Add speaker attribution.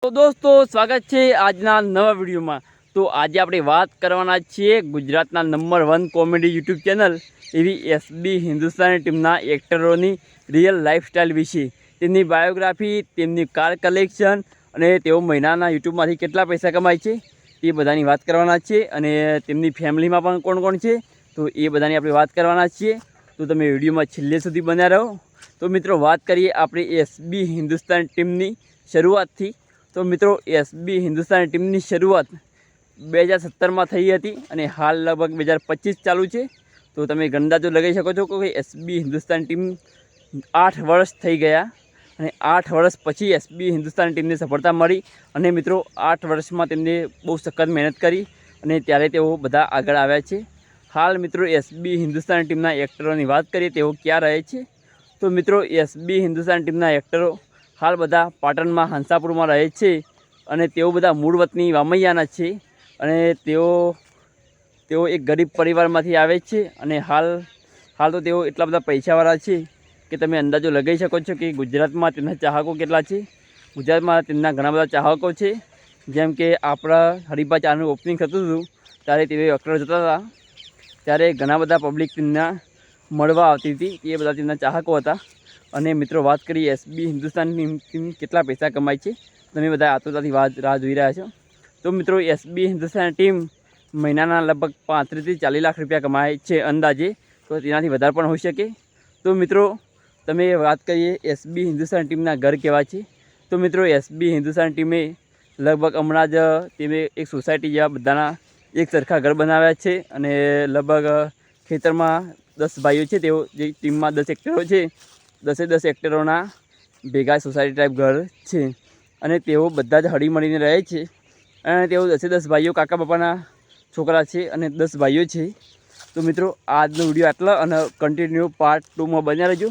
Speaker 1: તો દોસ્તો સ્વાગત છે આજના નવા વિડીયોમાં। તો આજે આપણે વાત કરવાના છીએ ગુજરાતના નંબર 1 કોમેડી યુટ્યુબ ચેનલ એવી એસબી હિન્દુસ્તાની ટીમના એક્ટરોની રિયલ લાઈફસ્ટાઈલ વિશે, તેમની બાયોગ્રાફી, તેમની કાર કલેક્શન અને તેઓ મહિનાના યુટ્યુબમાંથી કેટલા પૈસા કમાય છે તે બધાની વાત કરવાના છે। અને તેમની ફેમિલીમાં પણ કોણ કોણ છે તો એ બધાની આપણે વાત કરવાના છીએ। તો તમે વિડીયોમાં છેલ્લે સુધી બન્યા રહો। તો મિત્રો વાત કરીએ આપણે એસબી હિન્દુસ્તાની ટીમની શરૂઆતથી। તો મિત્રો એસબી હિન્દુસ્તાની ટીમની શરૂઆત 2017માં થઈ હતી અને હાલ લગભગ 2025 ચાલુ છે। તો તમે અંદાજો લગાવી શકો છો કે એસબી હિન્દુસ્તાની ટીમ 8 વર્ષ થઈ ગયા અને 8 વર્ષ પછી એસબી હિન્દુસ્તાની ટીમને સફળતા મળી। અને મિત્રો 8 વર્ષમાં તેમને બહુ સખત મહેનત કરી અને ત્યારે તેઓ બધા આગળ આવ્યા છે। હાલ મિત્રો એસબી હિન્દુસ્તાની ટીમના એક્ટરોની વાત કરીએ તેઓ ક્યાં રહે છે તો મિત્રો એસબી હિન્દુસ્તાની ટીમના એક્ટરો હાલ બધા પાટણમાં હંસાપુરમાં રહે છે અને તેઓ બધા મૂળ વતની વામૈયાના છે અને તેઓ એક ગરીબ પરિવારમાંથી આવે છે અને હાલ તો તેઓ એટલા બધા પૈસાવાળા છે કે તમે અંદાજો લગાવી શકો છો કે ગુજરાતમાં તેમના ચાહકો કેટલા છે। ગુજરાતમાં તેમના ઘણા બધા ચાહકો છે, જેમ કે આપણા હરિભા ચાનું ઓપનિંગ થતું હતું ત્યારે તેઓ એક્ટર જતા હતા ત્યારે ઘણા બધા પબ્લિક તેમના મળવા આવતી હતી, એ બધા તેમના ચાહકો હતા। અને મિત્રો વાત કરીએ એસબી હિન્દુસ્તાની ટીમ કેટલા પૈસા કમાય છે, તમે બધા આતુરતાથી રાહ જોઈ રહ્યા છો। તો મિત્રો એસબી હિન્દુસ્તાની ટીમ મહિનાના લગભગ 35 થી 40 લાખ રૂપિયા કમાય છે અંદાજે, તો તેનાથી વધારે પણ હોઈ શકે। તો મિત્રો તમે વાત કરીએ એસબી હિન્દુસ્તાની ટીમના ઘર કેવા છે તો મિત્રો એસબી હિન્દુસ્તાની ટીમે લગભગ હમણાં જ તેમે એક સોસાયટી જેવા બધાના એક સરખા ઘર બનાવ્યા છે અને લગભગ ખેતરમાં 10 ભાઈઓ છે, તેઓ જે ટીમમાં 10 એક્ટરો છે, 10 એક્ટરોના ભેગા સોસાયટી ટાઈપ ઘર છે અને તેઓ બધા જ હળીમળીને રહે છે અને તેઓ 10 ભાઈઓ કાકા બાપાના છોકરા છે અને 10 ભાઈઓ છે। તો મિત્રો આજનો વિડીયો આટલા અને કન્ટિન્યુ પાર્ટ 2માં બન્યા રહેજો।